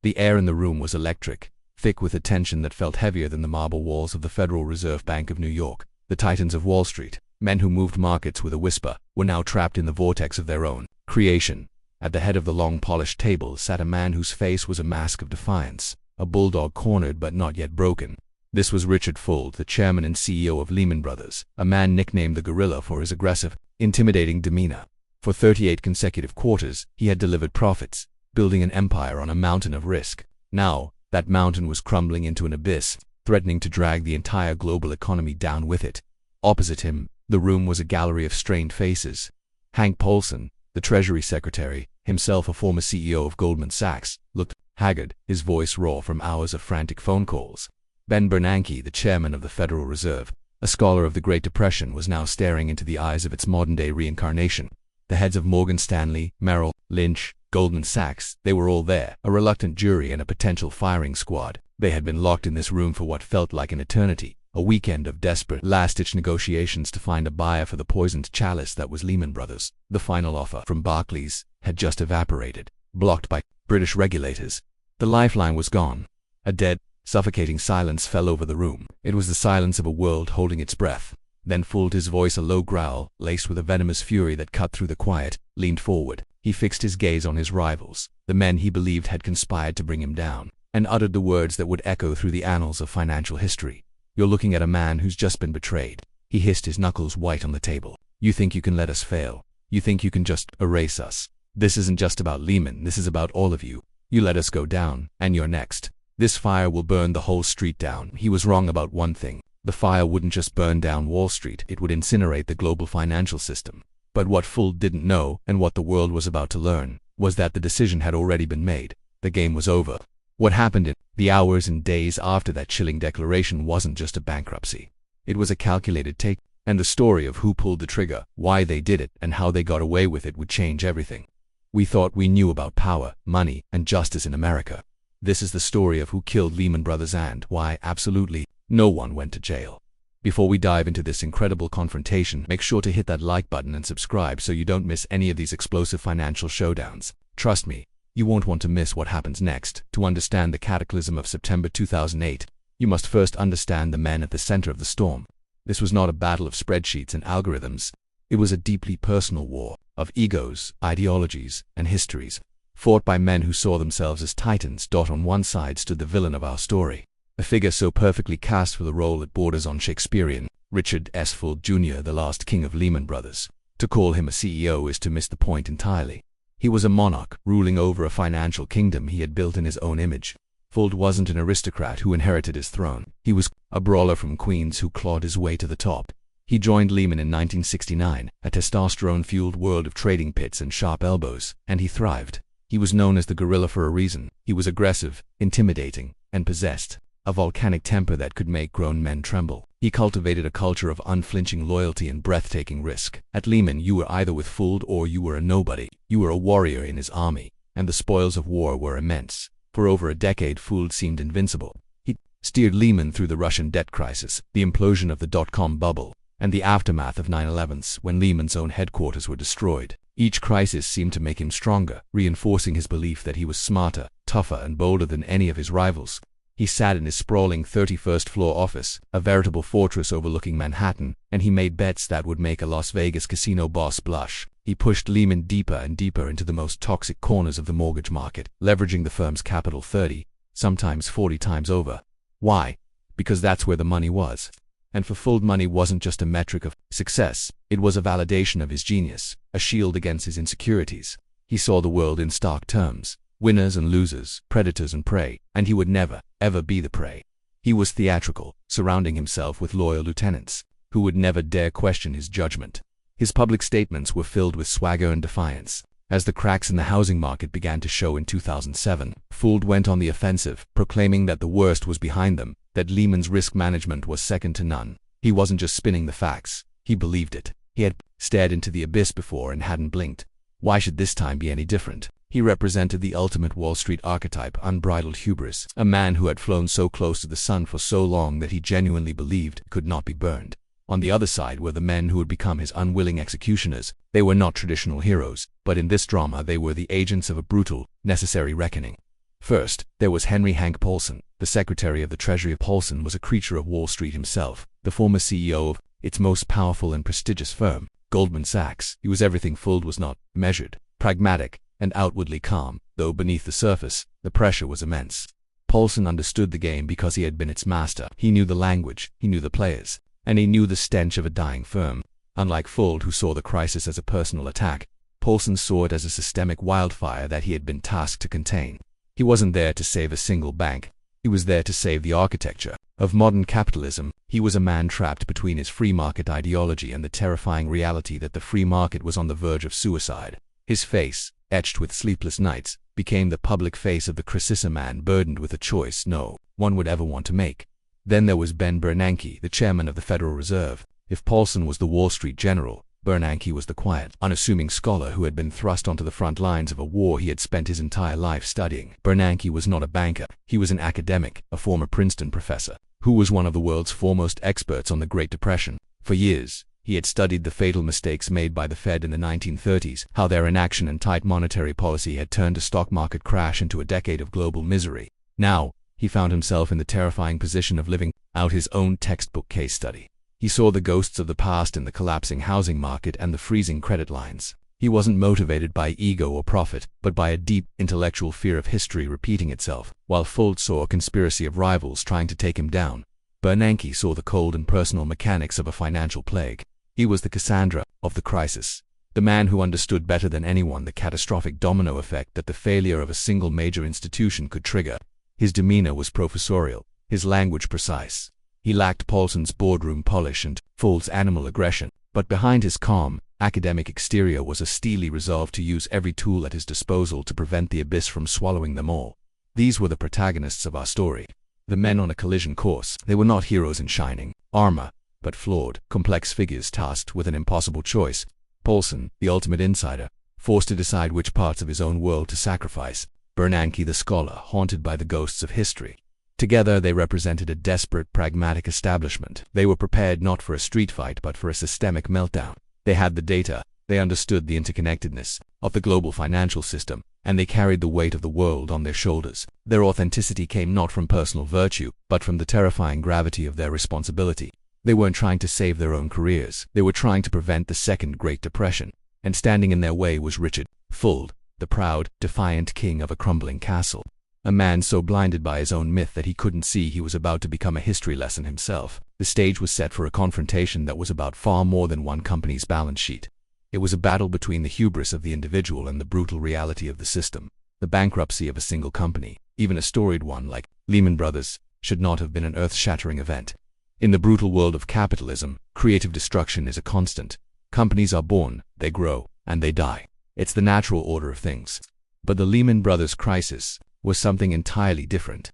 The air in the room was electric, thick with a tension that felt heavier than the marble walls of the Federal Reserve Bank of New York. The titans of Wall Street, men who moved markets with a whisper, were now trapped in the vortex of their own creation. At the head of the long polished table sat a man whose face was a mask of defiance, a bulldog cornered but not yet broken. This was Richard Fuld, the chairman and CEO of Lehman Brothers, a man nicknamed the Gorilla for his aggressive, intimidating demeanor. For 38 consecutive quarters, he had delivered profits, building an empire on a mountain of risk. Now, that mountain was crumbling into an abyss, threatening to drag the entire global economy down with it. Opposite him, the room was a gallery of strained faces. Hank Paulson, the Treasury Secretary, himself a former CEO of Goldman Sachs, looked haggard, his voice raw from hours of frantic phone calls. Bernanke, the chairman of the Federal Reserve, a scholar of the Great Depression, was now staring into the eyes of its modern-day reincarnation. The heads of Morgan Stanley, Merrill Lynch, Goldman Sachs, they were all there, a reluctant jury and a potential firing squad. They had been locked in this room for what felt like an eternity, a weekend of desperate, last-ditch negotiations to find a buyer for the poisoned chalice that was Lehman Brothers. The final offer from Barclays had just evaporated, blocked by British regulators. The lifeline was gone. A dead, suffocating silence fell over the room. It was the silence of a world holding its breath. Then Fuld, his voice a low growl, laced with a venomous fury that cut through the quiet, leaned forward. He fixed his gaze on his rivals, the men he believed had conspired to bring him down, and uttered the words that would echo through the annals of financial history. "You're looking at a man who's just been betrayed." He hissed, his knuckles white on the table. "You think you can let us fail? You think you can just erase us? This isn't just about Lehman, this is about all of you. You let us go down, and you're next. This fire will burn the whole street down." He was wrong about one thing. The fire wouldn't just burn down Wall Street, it would incinerate the global financial system. But what Fuld didn't know, and what the world was about to learn, was that the decision had already been made. The game was over. What happened in the hours and days after that chilling declaration wasn't just a bankruptcy. It was a calculated take, and the story of who pulled the trigger, why they did it, and how they got away with it would change everything. We thought we knew about power, money, and justice in America. This is the story of who killed Lehman Brothers and why absolutely no one went to jail. Before we dive into this incredible confrontation, make sure to hit that like button and subscribe so you don't miss any of these explosive financial showdowns. Trust me, you won't want to miss what happens next. To understand the cataclysm of September 2008, you must first understand the men at the center of the storm. This was not a battle of spreadsheets and algorithms. It was a deeply personal war of egos, ideologies, and histories, fought by men who saw themselves as titans. On one side stood the villain of our story, a figure so perfectly cast for the role it borders on Shakespearean, Richard S. Fuld Jr., the last king of Lehman Brothers. To call him a CEO is to miss the point entirely. He was a monarch, ruling over a financial kingdom he had built in his own image. Fuld wasn't an aristocrat who inherited his throne. He was a brawler from Queens who clawed his way to the top. He joined Lehman in 1969, a testosterone-fueled world of trading pits and sharp elbows, and he thrived. He was known as the Gorilla for a reason. He was aggressive, intimidating, and possessed a volcanic temper that could make grown men tremble. He cultivated a culture of unflinching loyalty and breathtaking risk. At Lehman, you were either with Fuld or you were a nobody. You were a warrior in his army, and the spoils of war were immense. For over a decade, Fuld seemed invincible. He steered Lehman through the Russian debt crisis, the implosion of the dot-com bubble, and the aftermath of 9/11, when Lehman's own headquarters were destroyed. Each crisis seemed to make him stronger, reinforcing his belief that he was smarter, tougher, and bolder than any of his rivals. He sat in his sprawling 31st-floor office, a veritable fortress overlooking Manhattan, and he made bets that would make a Las Vegas casino boss blush. He pushed Lehman deeper and deeper into the most toxic corners of the mortgage market, leveraging the firm's capital 30, sometimes 40 times over. Why? Because that's where the money was. And for Fuld, money wasn't just a metric of success, it was a validation of his genius, a shield against his insecurities. He saw the world in stark terms: winners and losers, predators and prey, and he would never, ever be the prey. He was theatrical, surrounding himself with loyal lieutenants, who would never dare question his judgment. His public statements were filled with swagger and defiance. As the cracks in the housing market began to show in 2007, Fuld went on the offensive, proclaiming that the worst was behind them, that Lehman's risk management was second to none. He wasn't just spinning the facts, he believed it. He had stared into the abyss before and hadn't blinked. Why should this time be any different? He represented the ultimate Wall Street archetype, unbridled hubris, a man who had flown so close to the sun for so long that he genuinely believed it could not be burned. On the other side were the men who would become his unwilling executioners. They were not traditional heroes, but in this drama they were the agents of a brutal, necessary reckoning. First, there was Henry Hank Paulson, the Secretary of the Treasury. Paulson was a creature of Wall Street himself, the former CEO of its most powerful and prestigious firm, Goldman Sachs. He was everything Fuld was not: measured, pragmatic, and outwardly calm, though beneath the surface, the pressure was immense. Paulson understood the game because he had been its master. He knew the language, he knew the players, and he knew the stench of a dying firm. Unlike Fuld, who saw the crisis as a personal attack, Paulson saw it as a systemic wildfire that he had been tasked to contain. He wasn't there to save a single bank. He was there to save the architecture of modern capitalism. He was a man trapped between his free market ideology and the terrifying reality that the free market was on the verge of suicide. His face, etched with sleepless nights, became the public face of the crisis, a man burdened with a choice no one would ever want to make. Then there was Bernanke, the chairman of the Federal Reserve. If Paulson was the Wall Street general, Bernanke was the quiet, unassuming scholar who had been thrust onto the front lines of a war he had spent his entire life studying. Bernanke was not a banker. He was an academic, a former Princeton professor, who was one of the world's foremost experts on the Great Depression. For years, he had studied the fatal mistakes made by the Fed in the 1930s, how their inaction and tight monetary policy had turned a stock market crash into a decade of global misery. Now, he found himself in the terrifying position of living out his own textbook case study. He saw the ghosts of the past in the collapsing housing market and the freezing credit lines. He wasn't motivated by ego or profit, but by a deep intellectual fear of history repeating itself. While Fuld saw a conspiracy of rivals trying to take him down, Bernanke saw the cold and personal mechanics of a financial plague. He was the Cassandra of the crisis, the man who understood better than anyone the catastrophic domino effect that the failure of a single major institution could trigger. His demeanor was professorial, his language precise. He lacked Paulson's boardroom polish and Fuld's animal aggression, but behind his calm, academic exterior was a steely resolve to use every tool at his disposal to prevent the abyss from swallowing them all. These were the protagonists of our story, the men on a collision course. They were not heroes in shining armor, but flawed, complex figures tasked with an impossible choice. Paulson, the ultimate insider, forced to decide which parts of his own world to sacrifice. Bernanke, the scholar, haunted by the ghosts of history. Together they represented a desperate, pragmatic establishment. They were prepared not for a street fight but for a systemic meltdown. They had the data, they understood the interconnectedness of the global financial system, and they carried the weight of the world on their shoulders. Their authenticity came not from personal virtue, but from the terrifying gravity of their responsibility. They weren't trying to save their own careers. They were trying to prevent the Second Great Depression. And standing in their way was Richard Fuld, the proud, defiant king of a crumbling castle. A man so blinded by his own myth that he couldn't see he was about to become a history lesson himself. The stage was set for a confrontation that was about far more than one company's balance sheet. It was a battle between the hubris of the individual and the brutal reality of the system. The bankruptcy of a single company, even a storied one like Lehman Brothers, should not have been an earth-shattering event. In the brutal world of capitalism, creative destruction is a constant. Companies are born, they grow, and they die. It's the natural order of things. But the Lehman Brothers crisis was something entirely different.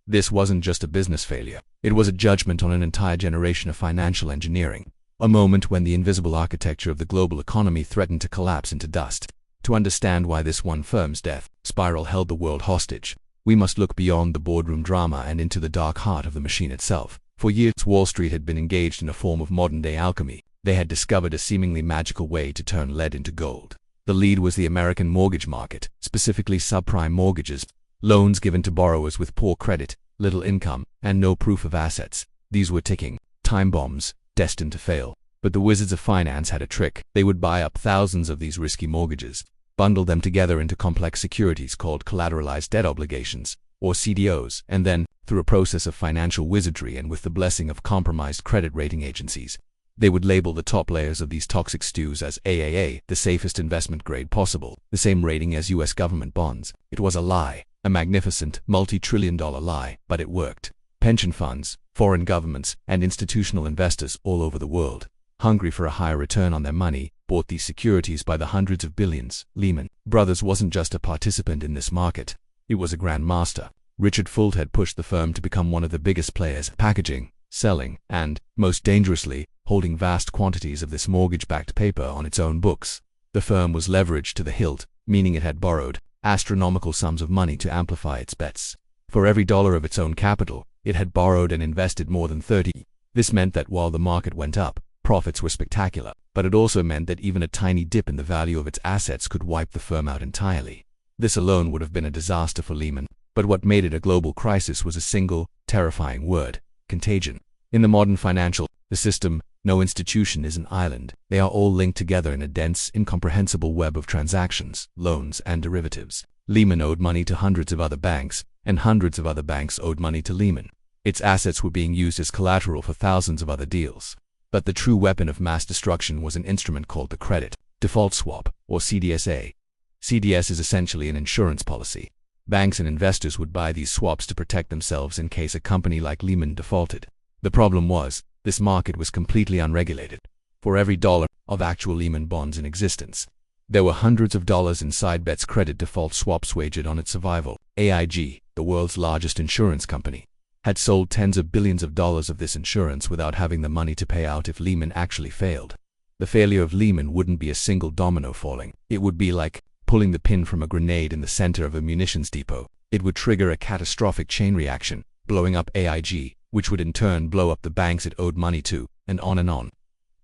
This wasn't just a business failure. It was a judgment on an entire generation of financial engineering. A moment when the invisible architecture of the global economy threatened to collapse into dust. To understand why this one firm's death spiral held the world hostage, we must look beyond the boardroom drama and into the dark heart of the machine itself. For years, Wall Street had been engaged in a form of modern-day alchemy. They had discovered a seemingly magical way to turn lead into gold. The lead was the American mortgage market, specifically subprime mortgages, loans given to borrowers with poor credit, little income, and no proof of assets. These were ticking time bombs, destined to fail. But the wizards of finance had a trick. They would buy up thousands of these risky mortgages, bundle them together into complex securities called collateralized debt obligations, or CDOs, and then, through a process of financial wizardry and with the blessing of compromised credit rating agencies, they would label the top layers of these toxic stews as AAA, the safest investment grade possible, the same rating as US government bonds. It was a lie, a magnificent, multi-trillion-dollar lie, but it worked. Pension funds, foreign governments, and institutional investors all over the world, hungry for a higher return on their money, bought these securities by the hundreds of billions. Lehman Brothers wasn't just a participant in this market. It was a grand master. Richard Fuld had pushed the firm to become one of the biggest players, packaging, selling, and, most dangerously, holding vast quantities of this mortgage-backed paper on its own books. The firm was leveraged to the hilt, meaning it had borrowed astronomical sums of money to amplify its bets. For every dollar of its own capital, it had borrowed and invested more than 30. This meant that while the market went up, profits were spectacular, but it also meant that even a tiny dip in the value of its assets could wipe the firm out entirely. This alone would have been a disaster for Lehman But what made it a global crisis was a single, terrifying word: contagion. In the modern financial system, no institution is an island. They are all linked together in a dense, incomprehensible web of transactions, loans, and derivatives. Lehman owed money to hundreds of other banks, and hundreds of other banks owed money to Lehman. Its assets were being used as collateral for thousands of other deals. But the true weapon of mass destruction was an instrument called the credit default swap, or CDSA. CDS is essentially an insurance policy. Banks and investors would buy these swaps to protect themselves in case a company like Lehman defaulted. The problem was, this market was completely unregulated. For every dollar of actual Lehman bonds in existence, there were hundreds of dollars in side bets credit default swaps wagered on its survival. AIG, the world's largest insurance company, had sold tens of billions of dollars of this insurance without having the money to pay out if Lehman actually failed. The failure of Lehman wouldn't be a single domino falling. It would be like pulling the pin from a grenade in the center of a munitions depot. It would trigger a catastrophic chain reaction, blowing up AIG, which would in turn blow up the banks it owed money to, and on,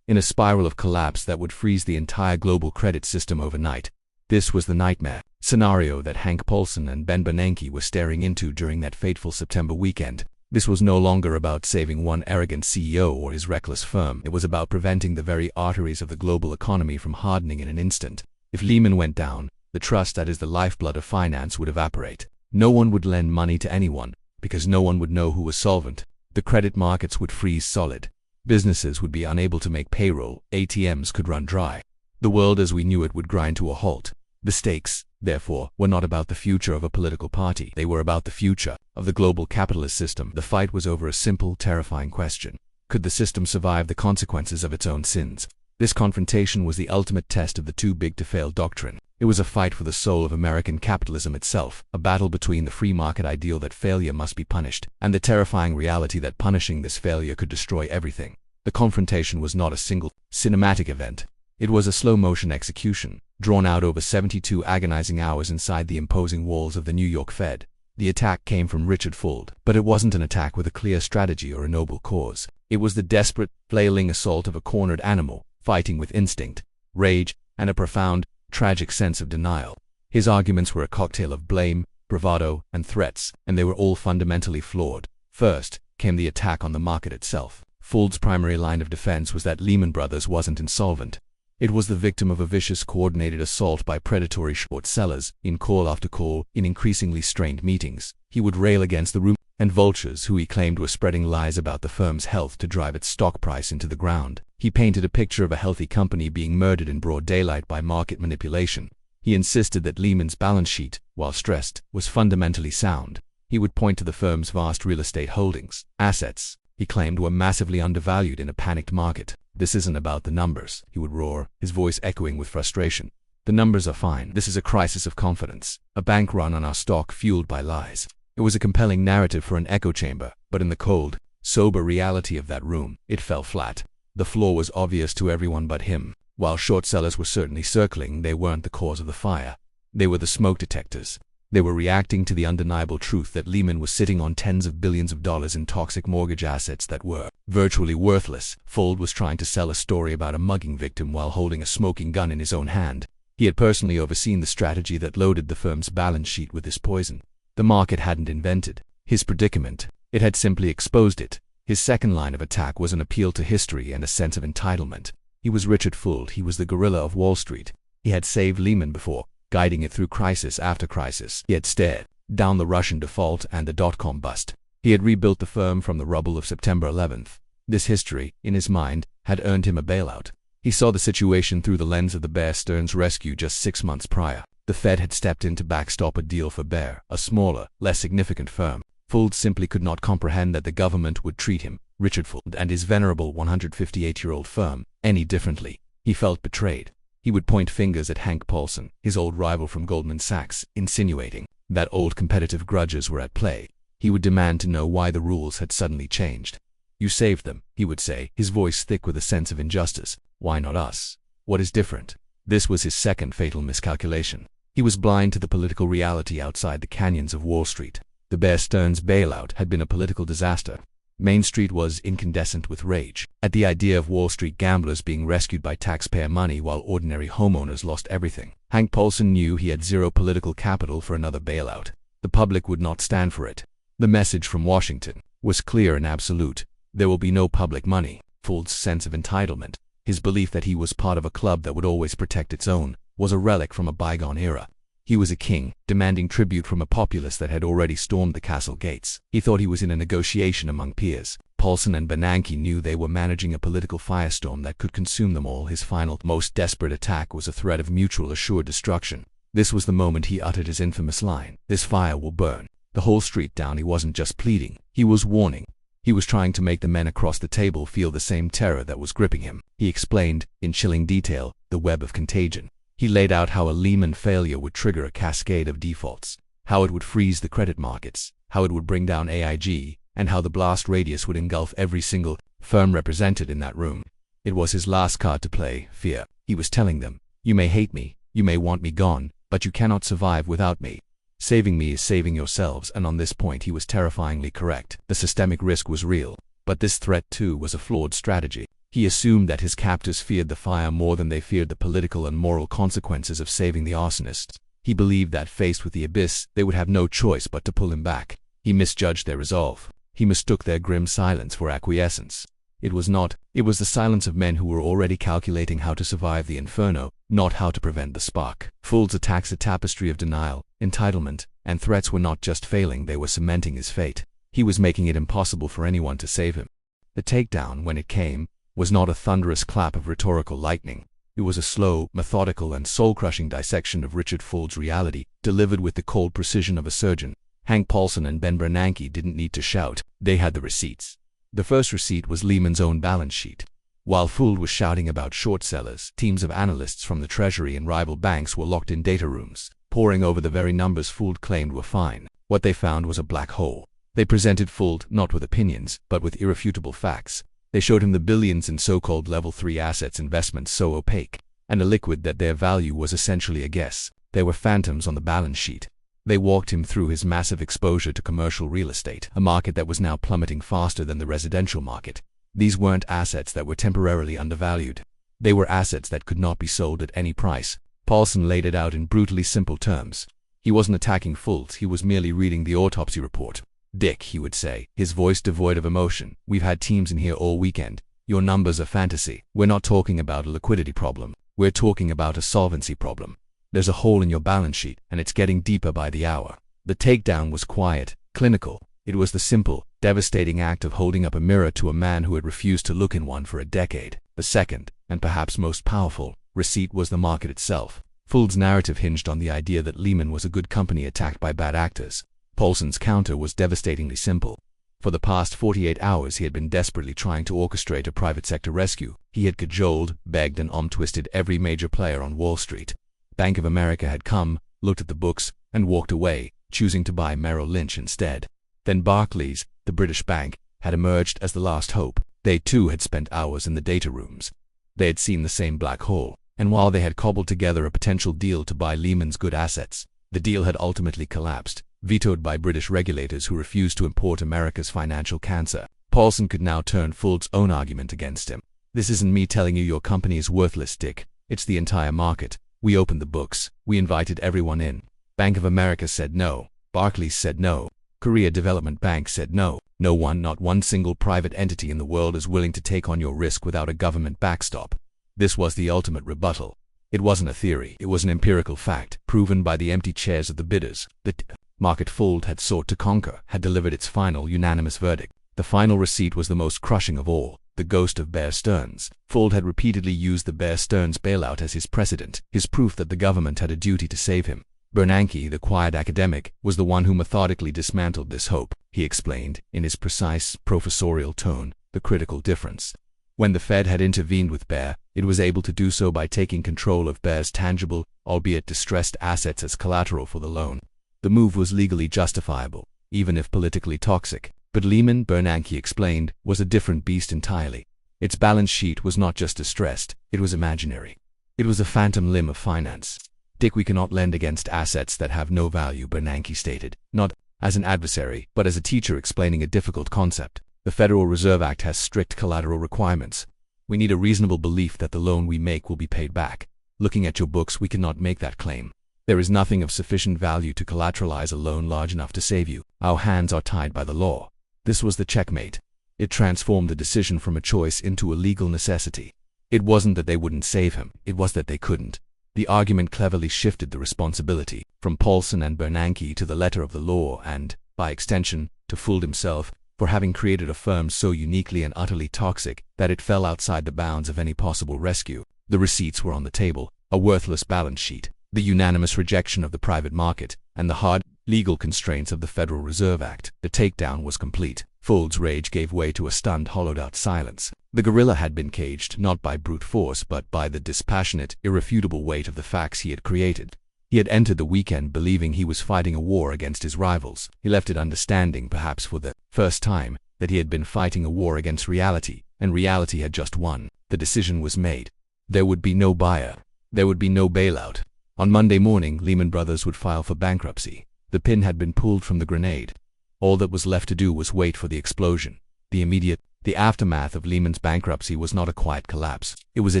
in a spiral of collapse that would freeze the entire global credit system overnight. This was the nightmare scenario that Hank Paulson and Bernanke were staring into during that fateful September weekend. This was no longer about saving one arrogant CEO or his reckless firm. It was about preventing the very arteries of the global economy from hardening in an instant. If Lehman went down, the trust that is the lifeblood of finance would evaporate. No one would lend money to anyone, because no one would know who was solvent. The credit markets would freeze solid. Businesses would be unable to make payroll. ATMs could run dry. The world as we knew it would grind to a halt. The stakes, therefore, were not about the future of a political party. They were about the future of the global capitalist system. The fight was over a simple, terrifying question. Could the system survive the consequences of its own sins? This confrontation was the ultimate test of the too big to fail doctrine. It was a fight for the soul of American capitalism itself, a battle between the free market ideal that failure must be punished, and the terrifying reality that punishing this failure could destroy everything. The confrontation was not a single, cinematic event. It was a slow-motion execution, drawn out over 72 agonizing hours inside the imposing walls of the New York Fed. The attack came from Richard Fuld, but it wasn't an attack with a clear strategy or a noble cause. It was the desperate, flailing assault of a cornered animal, fighting with instinct, rage, and a profound, tragic sense of denial. His arguments were a cocktail of blame, bravado, and threats, and they were all fundamentally flawed. First came the attack on the market itself. Fuld's primary line of defense was that Lehman Brothers wasn't insolvent. It was the victim of a vicious coordinated assault by predatory short sellers, in call after call, in increasingly strained meetings. He would rail against the rumors and vultures who he claimed were spreading lies about the firm's health to drive its stock price into the ground. He painted a picture of a healthy company being murdered in broad daylight by market manipulation. He insisted that Lehman's balance sheet, while stressed, was fundamentally sound. He would point to the firm's vast real estate holdings. Assets, he claimed, were massively undervalued in a panicked market. "This isn't about the numbers," he would roar, his voice echoing with frustration. "The numbers are fine. This is a crisis of confidence. A bank run on our stock fueled by lies." It was a compelling narrative for an echo chamber, but in the cold, sober reality of that room, it fell flat. The flaw was obvious to everyone but him. While short sellers were certainly circling, they weren't the cause of the fire. They were the smoke detectors. They were reacting to the undeniable truth that Lehman was sitting on tens of billions of dollars in toxic mortgage assets that were virtually worthless. Fuld was trying to sell a story about a mugging victim while holding a smoking gun in his own hand. He had personally overseen the strategy that loaded the firm's balance sheet with this poison. The market hadn't invented his predicament. It had simply exposed it. His second line of attack was an appeal to history and a sense of entitlement. He was Richard Fuld. He was the gorilla of Wall Street. He had saved Lehman before, guiding it through crisis after crisis. He had stared down the Russian default and the dot-com bust. He had rebuilt the firm from the rubble of September 11th. This history, in his mind, had earned him a bailout. He saw the situation through the lens of the Bear Stearns rescue just 6 months prior. The Fed had stepped in to backstop a deal for Bear, a smaller, less significant firm. Fuld simply could not comprehend that the government would treat him, Richard Fuld, and his venerable 158-year-old firm, any differently. He felt betrayed. He would point fingers at Hank Paulson, his old rival from Goldman Sachs, insinuating that old competitive grudges were at play. He would demand to know why the rules had suddenly changed. "You saved them," he would say, his voice thick with a sense of injustice. "Why not us? What is different?" This was his second fatal miscalculation. He was blind to the political reality outside the canyons of Wall Street. The Bear Stearns bailout had been a political disaster. Main Street was incandescent with rage at the idea of Wall Street gamblers being rescued by taxpayer money while ordinary homeowners lost everything. Hank Paulson knew he had zero political capital for another bailout. The public would not stand for it. The message from Washington was clear and absolute. There will be no public money. Fuld's sense of entitlement, his belief that he was part of a club that would always protect its own, was a relic from a bygone era. He was a king, demanding tribute from a populace that had already stormed the castle gates. He thought he was in a negotiation among peers. Paulson and Bernanke knew they were managing a political firestorm that could consume them all. His final, most desperate attack was a threat of mutual assured destruction. This was the moment he uttered his infamous line, "This fire will burn the whole street down." He wasn't just pleading, he was warning. He was trying to make the men across the table feel the same terror that was gripping him. He explained, in chilling detail, the web of contagion. He laid out how a Lehman failure would trigger a cascade of defaults, how it would freeze the credit markets, how it would bring down AIG, and how the blast radius would engulf every single firm represented in that room. It was his last card to play, fear. He was telling them, "You may hate me, you may want me gone, but you cannot survive without me. Saving me is saving yourselves," and on this point he was terrifyingly correct. The systemic risk was real, but this threat too was a flawed strategy. He assumed that his captors feared the fire more than they feared the political and moral consequences of saving the arsonists. He believed that faced with the abyss, they would have no choice but to pull him back. He misjudged their resolve. He mistook their grim silence for acquiescence. It was not. It was the silence of men who were already calculating how to survive the inferno, not how to prevent the spark. Fuld's attacks, a tapestry of denial, entitlement, and threats, were not just failing, they were cementing his fate. He was making it impossible for anyone to save him. The takedown, when it came, was not a thunderous clap of rhetorical lightning. It was a slow, methodical, and soul-crushing dissection of Richard Fuld's reality, delivered with the cold precision of a surgeon. Hank Paulson and Ben Bernanke didn't need to shout. They had the receipts. The first receipt was Lehman's own balance sheet. While Fuld was shouting about short sellers, teams of analysts from the Treasury and rival banks were locked in data rooms, poring over the very numbers Fuld claimed were fine. What they found was a black hole. They presented Fuld not with opinions, but with irrefutable facts. They showed him the billions in so-called level 3 assets, investments so opaque and illiquid that their value was essentially a guess. They were phantoms on the balance sheet. They walked him through his massive exposure to commercial real estate, a market that was now plummeting faster than the residential market. These weren't assets that were temporarily undervalued. They were assets that could not be sold at any price. Paulson laid it out in brutally simple terms. He wasn't attacking Fuld, he was merely reading the autopsy report. "Dick," he would say, his voice devoid of emotion, "we've had teams in here all weekend. Your numbers are fantasy. We're not talking about a liquidity problem. We're talking about a solvency problem. There's a hole in your balance sheet, and it's getting deeper by the hour." The takedown was quiet, clinical. It was the simple, devastating act of holding up a mirror to a man who had refused to look in one for a decade. The second, and perhaps most powerful, receipt was the market itself. Fuld's narrative hinged on the idea that Lehman was a good company attacked by bad actors. Paulson's counter was devastatingly simple. For the past 48 hours he had been desperately trying to orchestrate a private sector rescue. He had cajoled, begged, and arm-twisted every major player on Wall Street. Bank of America had come, looked at the books, and walked away, choosing to buy Merrill Lynch instead. Then Barclays, the British bank, had emerged as the last hope. They too had spent hours in the data rooms. They had seen the same black hole, and while they had cobbled together a potential deal to buy Lehman's good assets, the deal had ultimately collapsed, vetoed by British regulators who refused to import America's financial cancer. Paulson could now turn Fuld's own argument against him. "This isn't me telling you your company is worthless, Dick. It's the entire market. We opened the books. We invited everyone in. Bank of America said no. Barclays said no. Korea Development Bank said no. No one, not one single private entity in the world is willing to take on your risk without a government backstop." This was the ultimate rebuttal. It wasn't a theory. It was an empirical fact, proven by the empty chairs of the bidders. The market Fuld had sought to conquer had delivered its final, unanimous verdict. The final receipt was the most crushing of all. The ghost of Bear Stearns. Fuld had repeatedly used the Bear Stearns bailout as his precedent, his proof that the government had a duty to save him. Bernanke, the quiet academic, was the one who methodically dismantled this hope. He explained, in his precise, professorial tone, the critical difference. When the Fed had intervened with Bear, it was able to do so by taking control of Bear's tangible, albeit distressed assets as collateral for the loan. The move was legally justifiable, even if politically toxic. But Lehman, Bernanke explained, was a different beast entirely. Its balance sheet was not just distressed, it was imaginary. It was a phantom limb of finance. "Dick, we cannot lend against assets that have no value," Bernanke stated, not as an adversary, but as a teacher explaining a difficult concept. "The Federal Reserve Act has strict collateral requirements. We need a reasonable belief that the loan we make will be paid back. Looking at your books, we cannot make that claim. There is nothing of sufficient value to collateralize a loan large enough to save you. Our hands are tied by the law. This was the checkmate. It transformed the decision from a choice into a legal necessity. It wasn't that they wouldn't save him, it was that they couldn't. The argument cleverly shifted the responsibility from Paulson and Bernanke to the letter of the law and, by extension, to Fuld himself, for having created a firm so uniquely and utterly toxic that it fell outside the bounds of any possible rescue. The receipts were on the table, a worthless balance sheet, the unanimous rejection of the private market, and the hard, legal constraints of the Federal Reserve Act. The takedown was complete. Fuld's rage gave way to a stunned, hollowed-out silence. The gorilla had been caged not by brute force but by the dispassionate, irrefutable weight of the facts he had created. He had entered the weekend believing he was fighting a war against his rivals. He left it understanding, perhaps for the first time, that he had been fighting a war against reality, and reality had just won. The decision was made. There would be no buyer. There would be no bailout. On Monday morning, Lehman Brothers would file for bankruptcy. The pin had been pulled from the grenade. All that was left to do was wait for the explosion. The aftermath of Lehman's bankruptcy was not a quiet collapse. It was a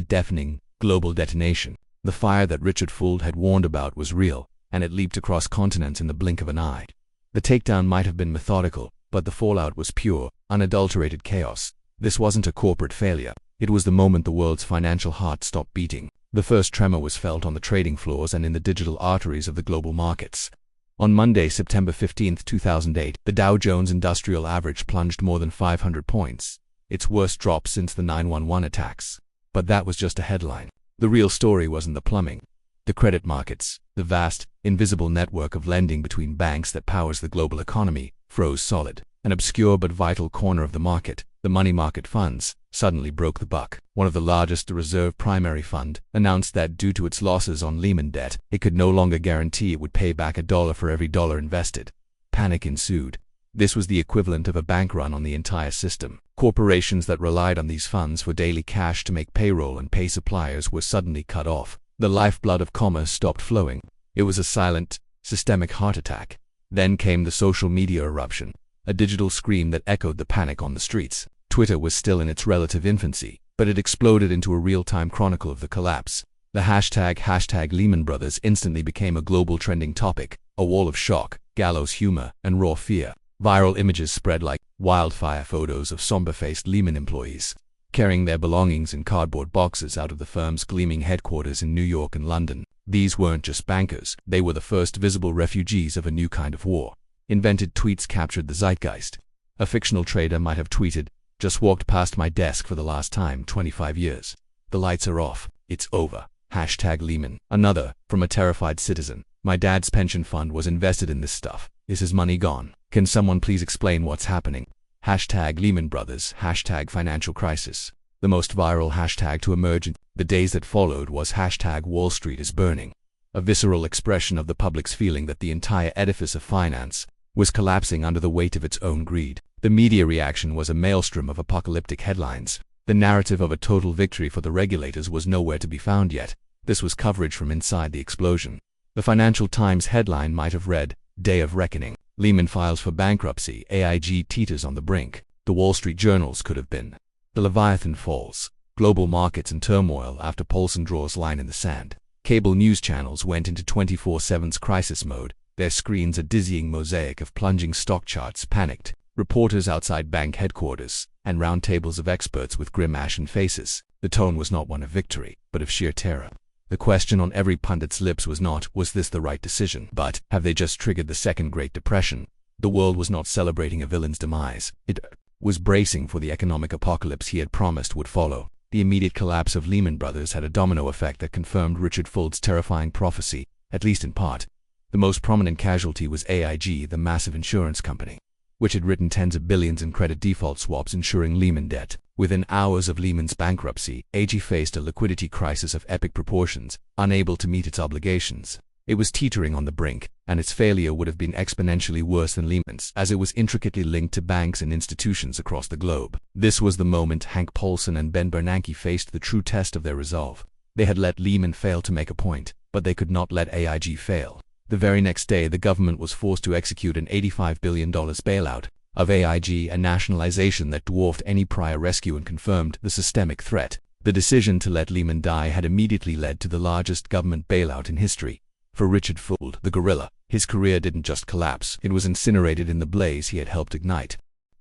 deafening, global detonation. The fire that Richard Fuld had warned about was real, and it leaped across continents in the blink of an eye. The takedown might have been methodical, but the fallout was pure, unadulterated chaos. This wasn't a corporate failure. It was the moment the world's financial heart stopped beating. The first tremor was felt on the trading floors and in the digital arteries of the global markets. On Monday, September 15, 2008, the Dow Jones Industrial Average plunged more than 500 points, its worst drop since the 9/11 attacks. But that was just a headline. The real story was in the plumbing. The credit markets, the vast, invisible network of lending between banks that powers the global economy, froze solid. An obscure but vital corner of the market, the money market funds, suddenly broke the buck. One of the largest, the Reserve Primary Fund, announced that due to its losses on Lehman debt, it could no longer guarantee it would pay back $1 for every dollar invested. Panic ensued. This was the equivalent of a bank run on the entire system. Corporations that relied on these funds for daily cash to make payroll and pay suppliers were suddenly cut off. The lifeblood of commerce stopped flowing. It was a silent, systemic heart attack. Then came the social media eruption, a digital scream that echoed the panic on the streets. Twitter was still in its relative infancy, but it exploded into a real-time chronicle of the collapse. The hashtag Lehman Brothers instantly became a global trending topic, a wall of shock, gallows humor, and raw fear. Viral images spread like wildfire, photos of somber-faced Lehman employees, carrying their belongings in cardboard boxes out of the firm's gleaming headquarters in New York and London. These weren't just bankers, they were the first visible refugees of a new kind of war. Invented tweets captured the zeitgeist. A fictional trader might have tweeted, "Just walked past my desk for the last time, 25 years. The lights are off. It's over. Hashtag Lehman." Another, from a terrified citizen, "My dad's pension fund was invested in this stuff. Is his money gone? Can someone please explain what's happening?" Hashtag Lehman Brothers, hashtag financial crisis. The most viral hashtag to emerge in the days that followed was hashtag Wall Street is burning. A visceral expression of the public's feeling that the entire edifice of finance was collapsing under the weight of its own greed. The media reaction was a maelstrom of apocalyptic headlines. The narrative of a total victory for the regulators was nowhere to be found yet. This was coverage from inside the explosion. The Financial Times headline might have read, "Day of Reckoning. Lehman files for bankruptcy, AIG teeters on the brink." The Wall Street journals could have been, "The Leviathan falls. Global markets in turmoil after Paulson draws line in the sand." Cable news channels went into 24/7's crisis mode, their screens a dizzying mosaic of plunging stock charts. Panicked reporters outside bank headquarters, and round tables of experts with grim ashen faces. The tone was not one of victory, but of sheer terror. The question on every pundit's lips was not, "Was this the right decision?" but, "Have they just triggered the Second Great Depression?" The world was not celebrating a villain's demise. It was bracing for the economic apocalypse he had promised would follow. The immediate collapse of Lehman Brothers had a domino effect that confirmed Richard Fuld's terrifying prophecy, at least in part. The most prominent casualty was AIG, the massive insurance company, which had written tens of billions in credit default swaps insuring Lehman debt. Within hours of Lehman's bankruptcy, AIG faced a liquidity crisis of epic proportions, unable to meet its obligations. It was teetering on the brink, and its failure would have been exponentially worse than Lehman's, as it was intricately linked to banks and institutions across the globe. This was the moment Hank Paulson and Ben Bernanke faced the true test of their resolve. They had let Lehman fail to make a point, but they could not let AIG fail. The very next day, the government was forced to execute an $85 billion bailout of AIG, a nationalization that dwarfed any prior rescue and confirmed the systemic threat. The decision to let Lehman die had immediately led to the largest government bailout in history. For Richard Fuld, the gorilla, his career didn't just collapse, it was incinerated in the blaze he had helped ignite.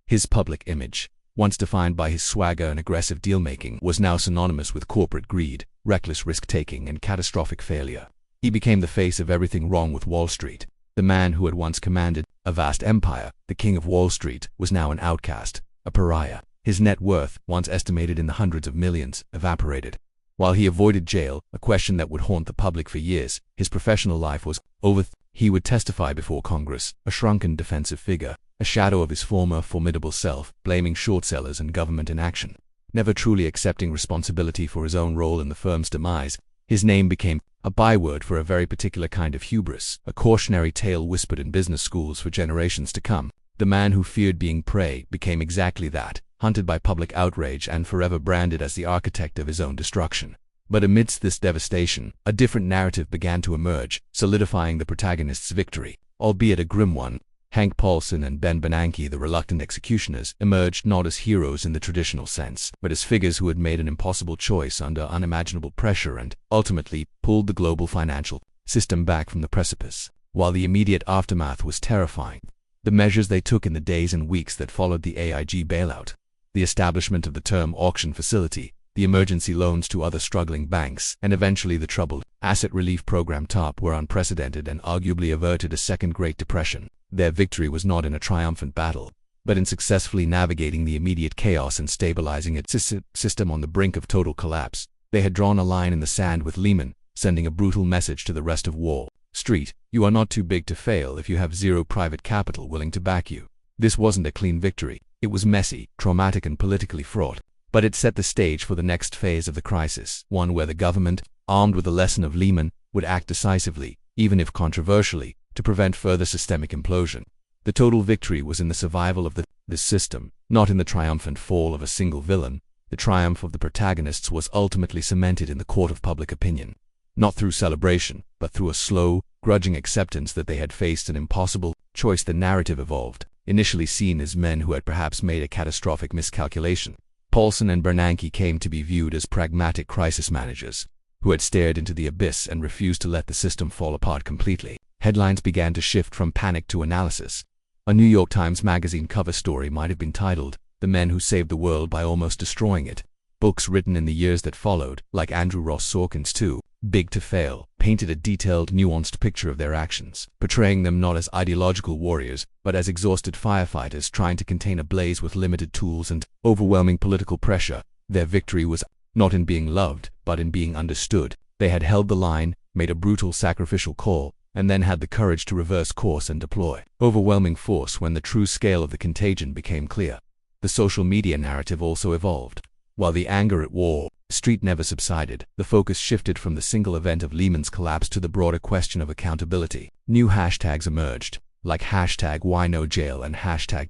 His public image, once defined by his swagger and aggressive deal-making, was now synonymous with corporate greed, reckless risk-taking, and catastrophic failure. He became the face of everything wrong with Wall Street. The man who had once commanded a vast empire, the king of Wall Street, was now an outcast, a pariah. His net worth, once estimated in the hundreds of millions, evaporated. While he avoided jail, a question that would haunt the public for years, his professional life was over. He would testify before Congress, a shrunken defensive figure, a shadow of his former formidable self, blaming short sellers and government inaction. Never truly accepting responsibility for his own role in the firm's demise, his name became a byword for a very particular kind of hubris, a cautionary tale whispered in business schools for generations to come. The man who feared being prey became exactly that, hunted by public outrage and forever branded as the architect of his own destruction. But amidst this devastation, a different narrative began to emerge, solidifying the protagonist's victory, albeit a grim one. Hank Paulson and Bernanke, the reluctant executioners, emerged not as heroes in the traditional sense, but as figures who had made an impossible choice under unimaginable pressure and, ultimately, pulled the global financial system back from the precipice. While the immediate aftermath was terrifying, the measures they took in the days and weeks that followed the AIG bailout, the establishment of the term auction facility, the emergency loans to other struggling banks, and eventually the troubled asset relief program TARP were unprecedented and arguably averted a second Great Depression. Their victory was not in a triumphant battle, but in successfully navigating the immediate chaos and stabilizing its system on the brink of total collapse. They had drawn a line in the sand with Lehman, sending a brutal message to the rest of Wall Street: you are not too big to fail if you have zero private capital willing to back you. This wasn't a clean victory. It was messy, traumatic, and politically fraught. But it set the stage for the next phase of the crisis, one where the government, armed with the lesson of Lehman, would act decisively, even if controversially, to prevent further systemic implosion. The total victory was in the survival of this system, not in the triumphant fall of a single villain. The triumph of the protagonists was ultimately cemented in the court of public opinion, not through celebration, but through a slow, grudging acceptance that they had faced an impossible choice. The narrative evolved, initially seen as men who had perhaps made a catastrophic miscalculation. Paulson and Bernanke came to be viewed as pragmatic crisis managers, who had stared into the abyss and refused to let the system fall apart completely. Headlines began to shift from panic to analysis. A New York Times Magazine cover story might have been titled, "The Men Who Saved the World by Almost Destroying It." Books written in the years that followed, like Andrew Ross Sorkin's Too Big to Fail, painted a detailed, nuanced picture of their actions, portraying them not as ideological warriors, but as exhausted firefighters trying to contain a blaze with limited tools and overwhelming political pressure. Their victory was not in being loved, but in being understood. They had held the line, made a brutal sacrificial call, and then had the courage to reverse course and deploy overwhelming force when the true scale of the contagion became clear. The social media narrative also evolved. While the anger at Wall Street never subsided, the focus shifted from the single event of Lehman's collapse to the broader question of accountability. New hashtags emerged, like #WhyNoJail and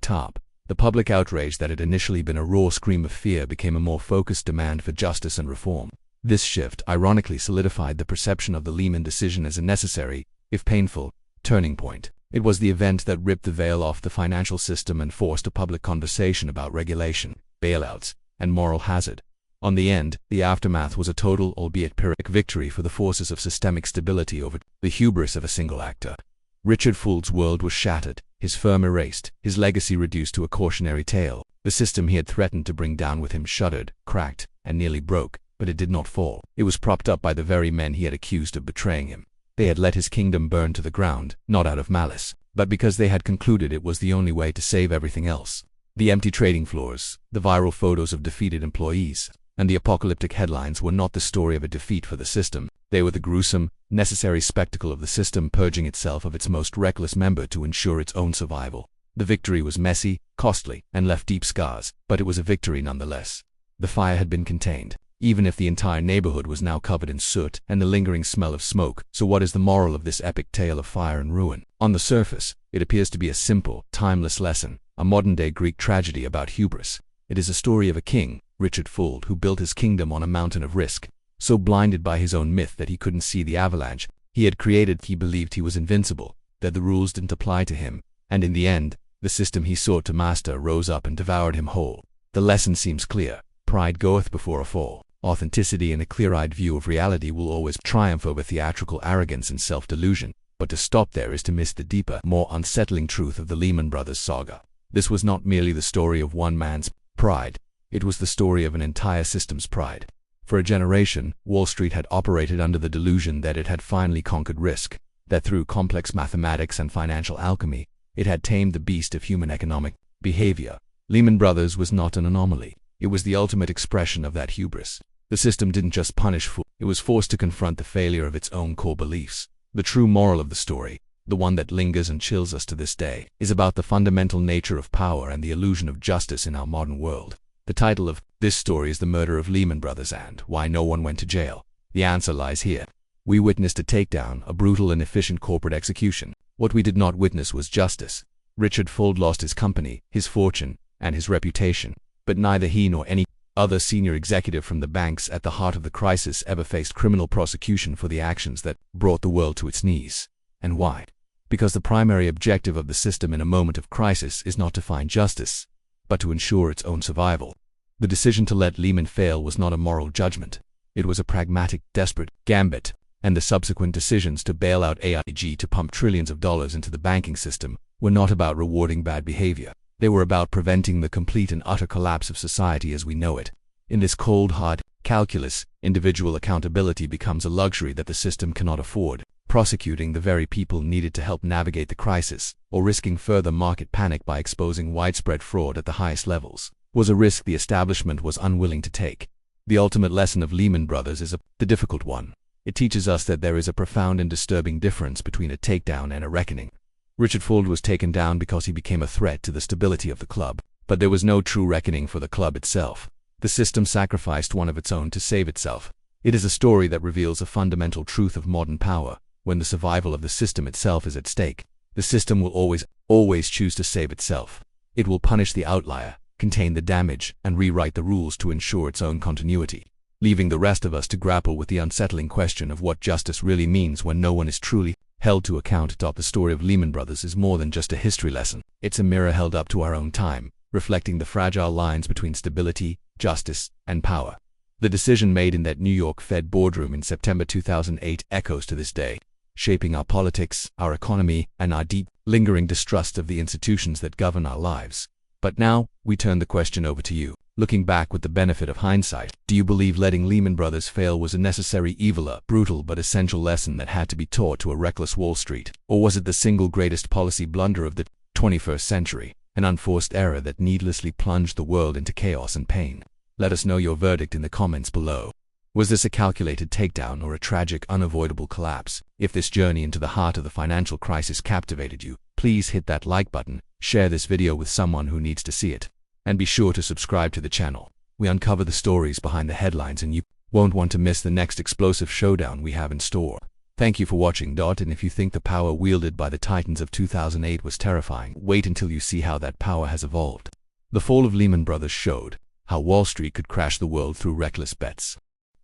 #TARP. The public outrage that had initially been a raw scream of fear became a more focused demand for justice and reform. This shift ironically solidified the perception of the Lehman decision as a necessary, if painful, turning point. It was the event that ripped the veil off the financial system and forced a public conversation about regulation, bailouts, and moral hazard. On the end, the aftermath was a total, albeit Pyrrhic, victory for the forces of systemic stability over the hubris of a single actor. Richard Fuld's world was shattered, his firm erased, his legacy reduced to a cautionary tale. The system he had threatened to bring down with him shuddered, cracked, and nearly broke, but it did not fall. It was propped up by the very men he had accused of betraying him. They had let his kingdom burn to the ground, not out of malice, but because they had concluded it was the only way to save everything else. The empty trading floors, the viral photos of defeated employees, and the apocalyptic headlines were not the story of a defeat for the system. They were the gruesome, necessary spectacle of the system purging itself of its most reckless member to ensure its own survival. The victory was messy, costly, and left deep scars, but it was a victory nonetheless. The fire had been contained, even if the entire neighborhood was now covered in soot and the lingering smell of smoke. So what is the moral of this epic tale of fire and ruin? On the surface, it appears to be a simple, timeless lesson, a modern-day Greek tragedy about hubris. It is a story of a king, Richard Fuld, who built his kingdom on a mountain of risk. So blinded by his own myth that he couldn't see the avalanche he had created, he believed he was invincible, that the rules didn't apply to him, and in the end, the system he sought to master rose up and devoured him whole. The lesson seems clear: pride goeth before a fall. Authenticity and a clear-eyed view of reality will always triumph over theatrical arrogance and self-delusion, but to stop there is to miss the deeper, more unsettling truth of the Lehman Brothers saga. This was not merely the story of one man's pride, it was the story of an entire system's pride. For a generation, Wall Street had operated under the delusion that it had finally conquered risk, that through complex mathematics and financial alchemy, it had tamed the beast of human economic behavior. Lehman Brothers was not an anomaly. It was the ultimate expression of that hubris. The system didn't just punish fools, it was forced to confront the failure of its own core beliefs. The true moral of the story, the one that lingers and chills us to this day, is about the fundamental nature of power and the illusion of justice in our modern world. The title of this story is The Murder of Lehman Brothers and Why No One Went to Jail. The answer lies here. We witnessed a takedown, a brutal and efficient corporate execution. What we did not witness was justice. Richard Fuld lost his company, his fortune, and his reputation, but neither he nor any other senior executive from the banks at the heart of the crisis ever faced criminal prosecution for the actions that brought the world to its knees. And why? Because the primary objective of the system in a moment of crisis is not to find justice, but to ensure its own survival. The decision to let Lehman fail was not a moral judgment. It was a pragmatic, desperate gambit, and the subsequent decisions to bail out AIG to pump trillions of dollars into the banking system were not about rewarding bad behavior. They were about preventing the complete and utter collapse of society as we know it. In this cold, hard calculus, individual accountability becomes a luxury that the system cannot afford. Prosecuting the very people needed to help navigate the crisis, or risking further market panic by exposing widespread fraud at the highest levels, was a risk the establishment was unwilling to take. The ultimate lesson of Lehman Brothers is the difficult one. It teaches us that there is a profound and disturbing difference between a takedown and a reckoning. Richard Fuld was taken down because he became a threat to the stability of the club, but there was no true reckoning for the club itself. The system sacrificed one of its own to save itself. It is a story that reveals a fundamental truth of modern power. When the survival of the system itself is at stake, the system will always choose to save itself. It will punish the outlier, contain the damage, and rewrite the rules to ensure its own continuity, leaving the rest of us to grapple with the unsettling question of what justice really means when no one is truly held to account. The story of Lehman Brothers is more than just a history lesson. It's a mirror held up to our own time, reflecting the fragile lines between stability, justice, and power. The decision made in that New York Fed boardroom in September 2008 echoes to this day, shaping our politics, our economy, and our deep, lingering distrust of the institutions that govern our lives. But now, we turn the question over to you. Looking back with the benefit of hindsight, do you believe letting Lehman Brothers fail was a necessary evil, a brutal but essential lesson that had to be taught to a reckless Wall Street? Or was it the single greatest policy blunder of the 21st century, an unforced error that needlessly plunged the world into chaos and pain? Let us know your verdict in the comments below. Was this a calculated takedown or a tragic, unavoidable collapse? If this journey into the heart of the financial crisis captivated you, please hit that like button, share this video with someone who needs to see it, and be sure to subscribe to the channel. We uncover the stories behind the headlines and you won't want to miss the next explosive showdown we have in store. Thank you for watching. And if you think the power wielded by the titans of 2008 was terrifying, wait until you see how that power has evolved. The fall of Lehman Brothers showed how Wall Street could crash the world through reckless bets.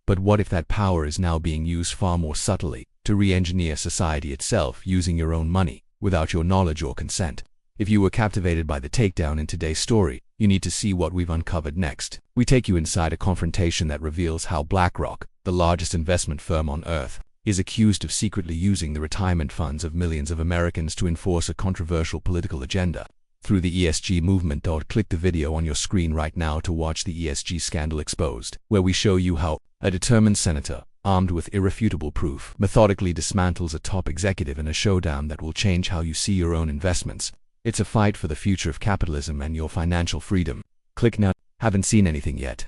But what if that power is now being used far more subtly to re-engineer society itself using your own money, without your knowledge or consent? If you were captivated by the takedown in today's story, you need to see what we've uncovered next. We take you inside a confrontation that reveals how BlackRock, the largest investment firm on earth, is accused of secretly using the retirement funds of millions of Americans to enforce a controversial political agenda through the ESG movement. Click the video on your screen right now to watch the ESG Scandal Exposed, where we show you how a determined senator, armed with irrefutable proof, methodically dismantles a top executive in a showdown that will change how you see your own investments. It's a fight for the future of capitalism and your financial freedom. Click now. Haven't seen anything yet?